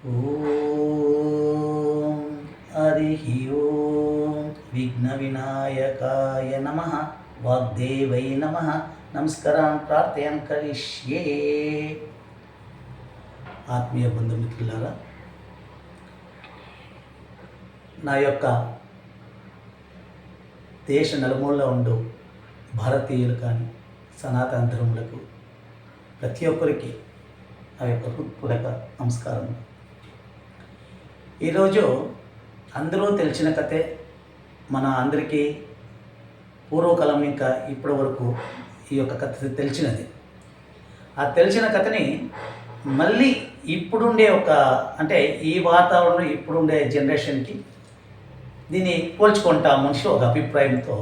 ఓం హరి ఓం విఘ్న వినాయకాయ నమః వాగ్దేవై నమః నమస్కారం ప్రార్థన కరిష్యే. ఆత్మీయ బంధుమిత్రులారా, నా యొక్క దేశ నలుమూలలో ఉండు భారతీయులు కానీ సనాతన ధర్ములకు ప్రతి ఒక్కరికి నా యొక్క హృత్పూర్వక నమస్కారం. ఈరోజు అందరూ తెలిసిన కథే, మన అందరికీ పూర్వకాలం ఇంకా ఇప్పటి వరకు ఈ యొక్క కథ తెలిసినది. ఆ తెలిసిన కథని మళ్ళీ ఇప్పుడుండే అంటే ఈ వాతావరణం ఇప్పుడుండే జనరేషన్కి దీన్ని పోల్చుకుంటా మనిషి ఒక అభిప్రాయంతో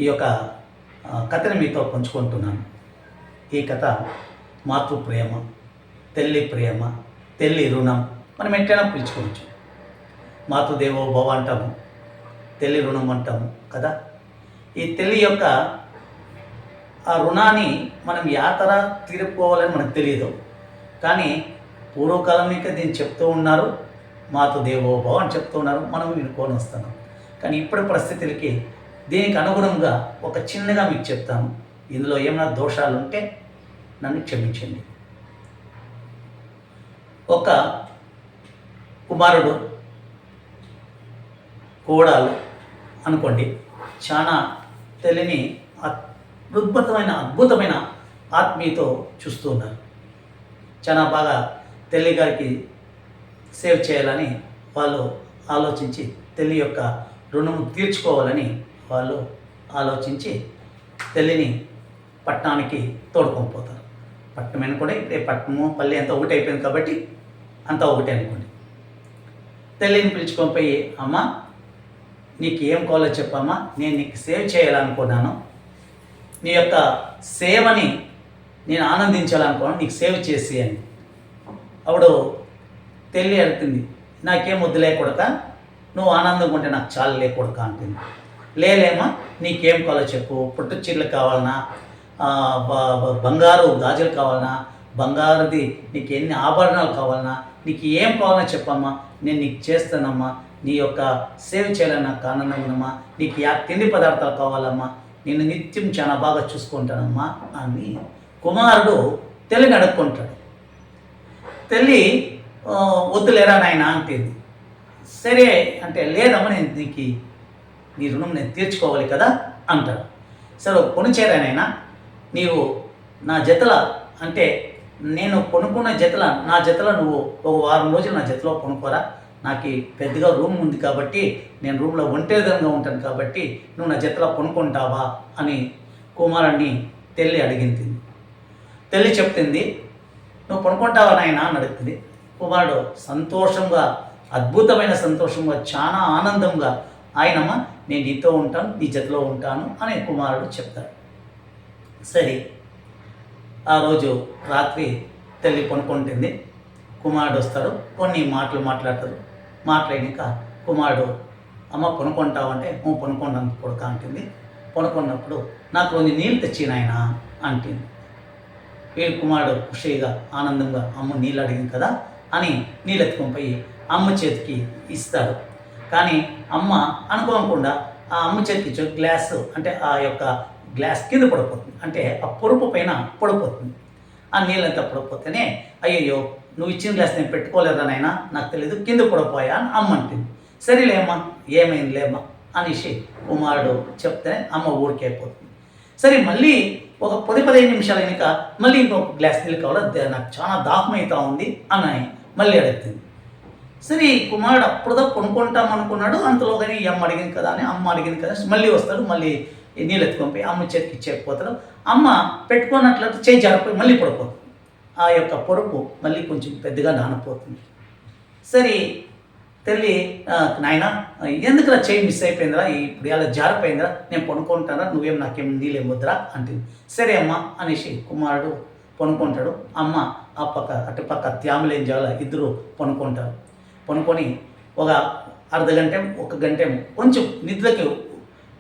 ఈ యొక్క కథని మీతో పంచుకుంటున్నాను. ఈ కథ మాతృప్రేమ, తల్లి ప్రేమ, తల్లి రుణం, మనం ఎట్లైనా పిలుచుకోవచ్చు. మాతృదేవో భవ అంటాము, తల్లి రుణం అంటాము కదా. ఈ తల్లి యొక్క ఆ రుణాన్ని మనం యాతర తీరుకోవాలని మనకు తెలియదు, కానీ పూర్వకాలం ఇంకా దీన్ని చెప్తూ ఉన్నారు, మాతృదేవో భవ అని చెప్తూ ఉన్నారు, మనం వినుకొని వస్తున్నాం. కానీ ఇప్పటి పరిస్థితులకి దీనికి అనుగుణంగా ఒక చిన్నగా మీకు చెప్తాను. ఇందులో ఏమైనా దోషాలు ఉంటే నన్ను క్షమించండి. ఒక కుమారుడు కోడలు అనుకోండి, చాలా తల్లిని అద్భుతమైన ఆత్మీయతో చూస్తూ ఉన్నారు. చాలా బాగా తల్లి గారికి సేవ్ చేయాలని వాళ్ళు ఆలోచించి తల్లి యొక్క రుణము తీర్చుకోవాలని వాళ్ళు ఆలోచించి తల్లిని పట్టణానికి తోడుకొని పోతారు. పట్టణం అనుకోండి, ఇప్పుడే పట్టణము పల్లె అంతా ఒకటి అయిపోయింది కాబట్టి అంతా ఒకటే అనుకోండి. తల్లిని పిలుచుకొని పోయి, అమ్మ నీకు ఏం కావాలో చెప్పమ్మా, నేను నీకు సేవ్ చేయాలనుకున్నాను, నీ యొక్క సేవని నేను ఆనందించాలనుకున్నాను, నీకు సేవ్ చేసి అని. అప్పుడు తల్లి అడుగుతుంది, నాకేం వద్దు లేకూడక, నువ్వు ఆనందంగా ఉంటే నాకు చాలా లేకూడక అంటుంది. లేలేమ్మా, నీకేం కావాలో చెప్పు, పుట్టు చీరలు కావాలన్నా, బంగారు గాజులు కావాలన్నా, బంగారుది నీకు ఎన్ని ఆభరణాలు కావాలన్నా, నీకు ఏం కావాలన్నా చెప్పమ్మా, నేను నీకు చేస్తానమ్మా, నీ యొక్క సేవ చేయాలని నాకు ఆనందమమ్మా, నీకు తిండి పదార్థాలు కావాలమ్మా, నేను నిత్యం చాలా బాగా చూసుకుంటానమ్మా అని కుమారుడు తల్లిని అడుక్కుంటాడు. తల్లి వద్దులేరా నాయన అంటుంది. సరే అంటే, లేదమ్మా నేను నీ రుణం నేను తీర్చుకోవాలి కదా అంటాడు. సరే కొనుచేరానైనా, నీవు నా జతల అంటే నేను కొనుక్కున్న జతల నా జతలో నువ్వు ఒక వారం రోజులు నా జతలో కొనుక్కోరా, నాకు పెద్దగా రూమ్ ఉంది కాబట్టి నేను రూమ్లో ఒంటరిగా ఉంటాను కాబట్టి నువ్వు నా జతలో కొనుక్కుంటావా అని కుమారుడిని తల్లి అడిగింది. తల్లి చెప్తుంది, నువ్వు కొనుక్కుంటావా నాయన అని అడుగుతుంది. కుమారుడు సంతోషంగా, అద్భుతమైన సంతోషంగా, చాలా ఆనందంగా, ఆయనమ్మ నేను నీతో ఉంటాను, నీ జతలో ఉంటాను అని కుమారుడు చెప్తాడు. సరే ఆ రోజు రాత్రి తల్లి పనుకుంటుంది, కుమారుడు వస్తాడు, కొన్ని మాటలు మాట్లాడతారు. మాట్లాడినాక కుమారుడు, అమ్మ పనుకుంటావంటే నువ్వు పనుకుంటాను కొడుక అంటుంది. పనుకున్నప్పుడు నాకు కొంచెం నీళ్ళు తెచ్చి నాయన అంటుంది. వీడి కుమారుడు ఖుషిగా ఆనందంగా అమ్మ నీళ్ళు అడిగింది కదా అని నీళ్ళు ఎత్తుకొని పోయి అమ్మ చేతికి ఇస్తాడు. కానీ అమ్మ అనుకోకుండా ఆ అమ్మ చేతికి ఇచ్చే గ్లాసు అంటే ఆ యొక్క గ్లాస్ కింద పడిపోతుంది, అంటే ఆ పొరుపు పైన పడిపోతుంది. ఆ నీళ్ళంతా పడిపోతేనే, అయ్యయ్యో నువ్వు ఇచ్చిన గ్లాస్ నేను పెట్టుకోలేదా నాయనా, నాకు తెలియదు, కింద పడిపోయా అని అమ్మ అంటుంది. సరేలేమ్మా ఏమైంది లేమ్మా అనేసి కుమారుడు చెప్తేనే అమ్మ ఊరికే అయిపోతుంది. సరే మళ్ళీ ఒక 10-15 నిమిషాలు అయినాక మళ్ళీ ఇంకొక గ్లాస్ నీళ్ళు కావాలా, నాకు చాలా దాహం అవుతా ఉంది అని మళ్ళీ అడుగుతుంది. సరే కుమారుడు అప్పుడుదా కొనుక్కుంటాం అనుకున్నాడు, అంతలో కానీ ఈ అమ్మ అడిగింది కదా అని అమ్మ అడిగింది కదా, మళ్ళీ వస్తాడు, మళ్ళీ నీళ్ళు ఎత్తుకొని పోయి అమ్మ చేతికి ఇచ్చేకపోతాడు. అమ్మ పెట్టుకున్నట్లయితే చేయి జారిపోయి మళ్ళీ పడిపోతుంది. ఆ యొక్క పొరుపు మళ్ళీ కొంచెం పెద్దగా నానపోతుంది. సరే తల్లి, నాయన ఎందుకు చేయి మిస్ అయిపోయిందిరా, ఇప్పుడు ఇలా జారిపోయిందిరా, నేను పనుకుంటారా, నువ్వేం నాకేం నీళ్ళేం వద్దురా అంటుంది. సరే అమ్మ అనేసి కుమారుడు పనుకుంటాడు. అమ్మ ఆ పక్క అటుపక్క త్యామలేం చేయాలి, ఇద్దరు పనుకుంటారు. పనుకొని ఒక అర్ధ గంట 1 గంట కొంచెం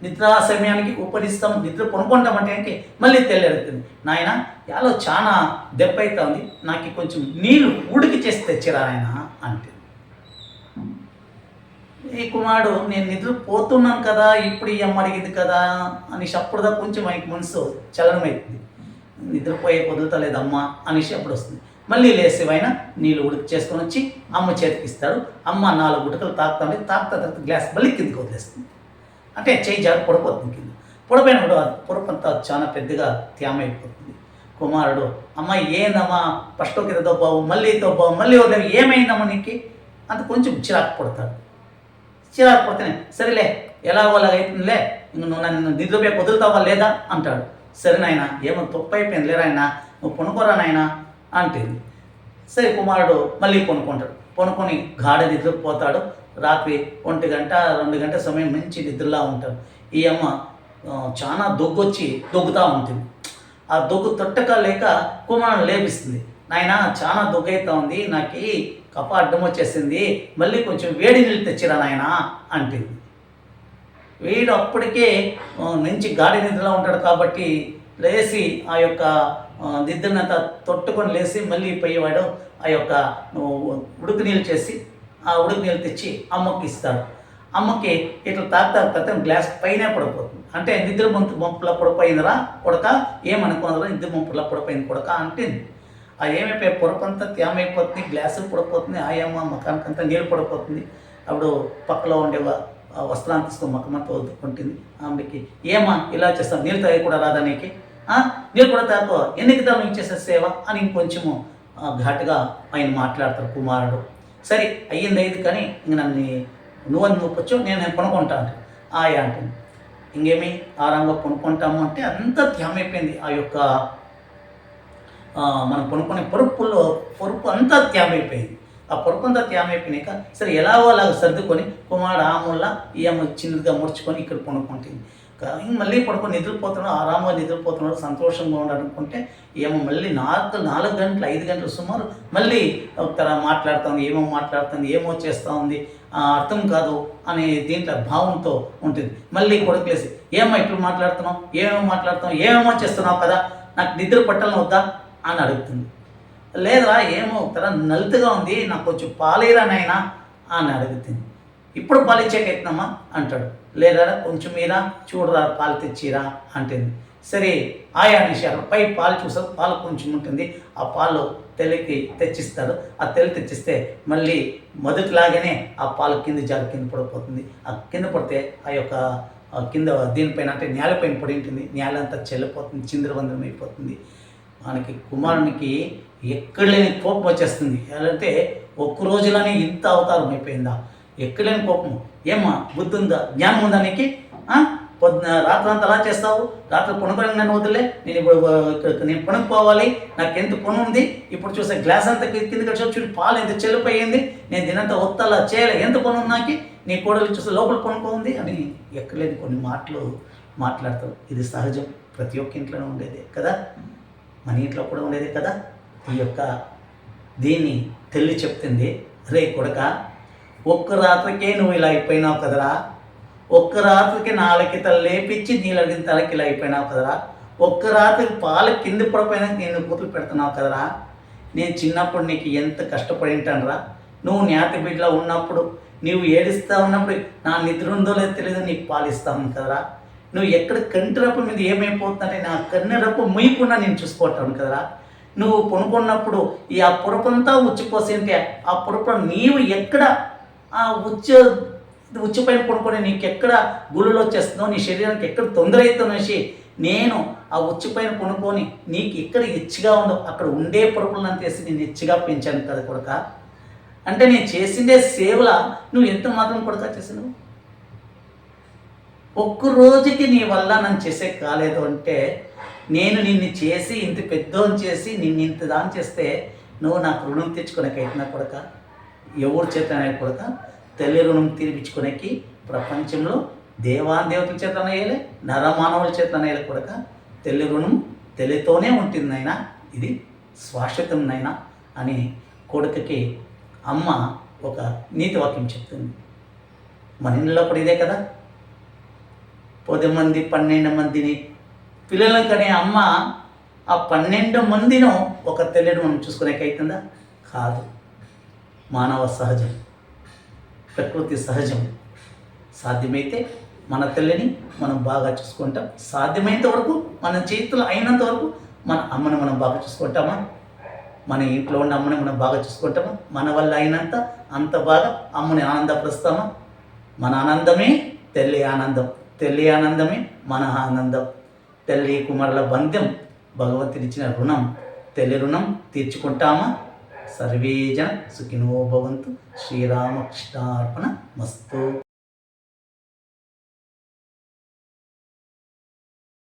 నిద్రా సమయానికి ఉపరిస్తాం, నిద్ర పనుకుంటామంటే మళ్ళీ తెల్లెడుతుంది. నాయన యాలో చాలా దెబ్బ అవుతుంది, నాకు కొంచెం నీళ్ళు ఉడికి చేసి తెచ్చిరా నాయన అంటే ఈ కుమారుడు నేను నిద్రపోతున్నాను కదా, ఇప్పుడు ఈ అమ్మ అడిగింది కదా అనేసి అప్పుడుదా కొంచెం ఆయనకి మనసు చలనమవుతుంది. నిద్రపోయే వదులుతలేదమ్మా అనేసి అప్పుడు వస్తుంది. మళ్ళీ లేసి ఆయన నీళ్ళు ఉడికి చేసుకొని వచ్చి అమ్మ చేతికి ఇస్తాడు. అమ్మ 4 గుటకలు తాకుతా తర్వాత గ్లాస్ మళ్ళీ కిందకి వదిలేస్తుంది. అంటే చేయి జారి పొడిపోతుంది కింద. పొడిపోయినప్పుడు ఆ పొరపంతా చాలా పెద్దగా త్యామైపోతుంది. కుమారుడు అమ్మ ఏందమ్మా ఫస్ట్ కింద దొబ్బావు మళ్ళీ వదిలేవు, ఏమైందమ్మా నీకు అంత కొంచెం చిరాకు పడతాడు. చిరాకు పడితేనే సరేలే ఎలాగోలాగా అవుతుందిలే, ఇంక నువ్వు నన్ను నిద్రపోయి వదులుతావా లేదా అంటాడు. సరే నాయన ఏమో తప్పు అయిపోయింది లేరా ఆయన, నువ్వు పొనుకోరా నాయన అంటుంది. సరే కుమారుడు మళ్ళీ పొనుకుంటాడు. పొనుకొని గాఢ నిద్రపోతాడు. రాత్రి 1 గంట 2 గంటల సమయం మంచి నిద్రలా ఉంటాడు. ఈ అమ్మ చాలా దొగ్గొచ్చి దొగ్గుతూ ఉంటుంది. ఆ దొగ్గు తొట్టక లేక కుమారుడు లేపిస్తుంది. నాయన చాలా దొగ్గైతా ఉంది, నాకు కప్ప అడ్డం వచ్చేసింది, మళ్ళీ కొంచెం వేడి నీళ్ళు తెచ్చిరా నాయన అంటుంది. వీడు అప్పటికే మంచి గాడి నిద్రలో ఉంటాడు కాబట్టి లేచి ఆ యొక్క నిద్రనంతా తొట్టుకొని లేచి మళ్ళీ పోయేవాడు ఆ యొక్క ఉడుకు నీళ్ళు చేసి ఆ ఉడుకు నీళ్ళు తెచ్చి అమ్మకి ఇస్తాడు. అమ్మకి ఇట్లా తాగుతా గ్లాస్ పైన పడిపోతుంది. అంటే నిద్ర మొంపులా పడిపోయిందిరా కొడక, ఏమనుకోనరా నిద్ర మొంపులా పడిపోయింది కొడక అంటుంది. ఆ ఏమైపోయి పొరపంతా తేమైపోతుంది, గ్లాసు పడిపోతుంది, ఆయమ్మ మకానికంతా నీళ్ళు పడిపోతుంది. అప్పుడు పక్కలో ఉండే వస్త్రాన్ని తీసుకొని మకమంతా వదులుకుంటుంది. ఆమెకి ఏమా ఇలా చేస్తావు, నీళ్ళు తాగి కూడా రాదా నీకు, నీళ్ళు కూడా తాకో, ఎందుకు తాను ఇచ్చేసే సేవ అని ఇంకొంచెము ఘాటుగా ఆయన మాట్లాడతారు కుమారుడు. సరే అయ్యింది కానీ ఇంక నన్ను నువ్వని నొప్పొచ్చు, నేను కొనుక్కుంటాను ఆయా అంటుంది. ఇంకేమి ఆరాంగా కొనుక్కుంటాము అంటే అంతా త్యామైపోయింది. ఆ యొక్క మనం కొనుక్కునే పొరుపు అంతా త్యామైపోయింది. ఆ పొరుపు అంతా త్యామైపోయినాక సరే ఎలాగో అలాగ సర్దుకొని కుమారుడు ఆమూల ఈ అమ్మ చిన్నదిగా ముడుచుకొని ఇక్కడ కొనుక్కుంటుంది. మళ్ళీ పడుకొని నిద్రపోతున్నాడు, ఆరామంగా నిద్రపోతున్నాడు, సంతోషంగా ఉన్నాడు అనుకుంటే ఏమో మళ్ళీ 4 గంటలు 5 గంటలు సుమారు మళ్ళీ ఒక మాట్లాడుతుంది, ఏమో మాట్లాడుతుంది, ఏమో చేస్తూ ఉంది, అర్థం కాదు అనే దీంట్లో భావంతో ఉంటుంది. మళ్ళీ కొడుకులేసి ఏమో ఇట్లు మాట్లాడుతున్నావు, ఏమేమో చేస్తున్నావు కదా, నాకు నిద్ర పట్టాలని వద్దా అని అడుగుతుంది. లేదా ఏమో ఒక నలుతుగా ఉంది, నాకు కొంచెం పాలేరా నాయనా అని అడుగుతుంది. ఇప్పుడు పాలు ఇచ్చాకెత్తున్నామా అంటాడు. లేదా కొంచెం మీరా చూడరా పాలు తెచ్చిరా అంటుంది. సరే ఆయా అనేసారు. పై పాలు చూసారు, పాలు కొంచెం ఉంటుంది, ఆ పాలు తెలికి తెచ్చిస్తాడు. ఆ తెలి తెచ్చిస్తే మళ్ళీ మొదటిలాగానే ఆ పాలు కింద పడిపోతుంది. ఆ కింద పడితే ఆ యొక్క కింద దీనిపైన అంటే నేలపైన పడి ఉంటుంది, నేల అంతా చెల్లిపోతుంది, చిందరవందరం అయిపోతుంది. మనకి కుమారునికి ఎక్కడ లేని కోపం వచ్చేస్తుంది. అంటే ఒక్క రోజులోనే ఇంత అవతారం అయిపోయిందా, ఎక్కడ లేని కోపం. ఏమ్మా బుద్ధి ఉందా, జ్ఞానం ఉందా నీకు, రాత్రి అంతా అలా చేస్తావు, రాత్రి పొనుకొని నన్ను వదిలే, నేను ఇప్పుడు నేను పొనుక్కోవాలి, నాకు ఎంత పొను ఉంది, ఇప్పుడు చూసే గ్లాస్ అంతా కిందకి వచ్చి చూడు పాలు ఎంత చెల్లిపోయింది, నేను దీనంతా ఒత్తలా చేయలే, ఎంత పొను నాకి, నీ కోడలు చూస్తే లోపల పొనుకోంది అని ఎక్కలేదు కొన్ని మాటలు మాట్లాడతావు. ఇది సహజం, ప్రతి ఒక్క ఇంట్లోనే ఉండేదే కదా, మన ఇంట్లో కూడా ఉండేదే కదా. ఈ యొక్క దీన్ని తెల్లి చెప్తుంది, రే కొడక ఒక్క రాత్రికే నువ్వు ఇలా అయిపోయినావు కదరా, ఒక్క రాత్రికి 4 తల లేపించి నీళ్ళు అడిగిన తలకి ఇలా అయిపోయినావు కదరా, ఒక్క రాత్రికి పాలు కింద పడిపోయినా నేను కూతురు పెడుతున్నావు కదరా, నేను చిన్నప్పుడు నీకు ఎంత కష్టపడి ఉంటానురా, నువ్వు జ్ఞాతి బిడ్డలో ఉన్నప్పుడు నువ్వు ఏడుస్తూ ఉన్నప్పుడు నా నిద్ర ఉందో లేదో తెలియదు నీకు పాలిస్తాను కదరా, నువ్వు ఎక్కడ కంటిరప్పు మీద ఏమైపోతుందంటే నా కన్నెరప్పు ముయ్యకుండా నేను చూసుకోవటాను కదరా, నువ్వు కొనుక్కున్నప్పుడు ఈ ఆ పొరపంతా ఉచ్చిపోసేంటే ఆ పొరప నీవు ఎక్కడ ఆ ఉచ్చిపైన కొనుక్కొని నీకు ఎక్కడ గుళ్ళు వచ్చేస్తుందో, నీ శరీరానికి ఎక్కడ తొందర అవుతుందనేసి నేను ఆ ఉచ్చిపైన కొనుక్కొని నీకు ఎక్కడ హెచ్చుగా ఉందో అక్కడ ఉండే పొరపులను తీసి నేను హెచ్చుగా పెంచాను కదా కొడక, అంటే నేను చేసిందే సేవల నువ్వు ఎంత మాత్రం కొడక చేసినావు, ఒక్క రోజుకి నీ వల్ల నన్ను చేసే కాలేదు అంటే నేను నిన్ను చేసి ఇంత పెద్దోని చేసి నిన్ను ఇంత దాని చేస్తే నువ్వు నాకు రుణం తెచ్చుకోనకైతున్నా కొడక, ఎవరు చేతనే కొడక, తల్లి రుణం తీర్పించుకోనికి ప్రపంచంలో దేవతల చేతన వేయలే, నరమానవుల చేతన వేయలే కొడక, తల్లి రుణం తెలితోనే ఉంటుంది నాయనా, ఇది శాశ్వతం నాయనా అని కొడుకుకి అమ్మ ఒక నీతి వాక్యం చెప్తుంది. మన ఇంట్లో కూడా ఇదే కదా, 10 మంది 12 మందిని పిల్లలను కనే అమ్మ ఆ 12 మందిను ఒక తల్లిని మనం చూసుకునేకైతుందా, కాదు. మానవ సహజం, ప్రకృతి సహజం. సాధ్యమైతే మన తల్లిని మనం బాగా చూసుకుంటాం. సాధ్యమైనంత వరకు మన చేతులు అయినంత వరకు మన అమ్మని మనం బాగా చూసుకుంటామా? మన ఇంట్లో ఉన్న అమ్మని మనం బాగా చూసుకుంటామా? మన వల్ల అయినంత అంత బాగా అమ్మని ఆనందపరుస్తామా? మన ఆనందమే తల్లి ఆనందం, తల్లి ఆనందమే మన ఆనందం. తల్లి కుమారుల బంధం భగవంతుడిచ్చిన రుణం. తల్లి రుణం తీర్చుకుంటామా? సర్వే జన సుఖినో భవంతు. శ్రీరామకృష్ణార్పణ మస్తు.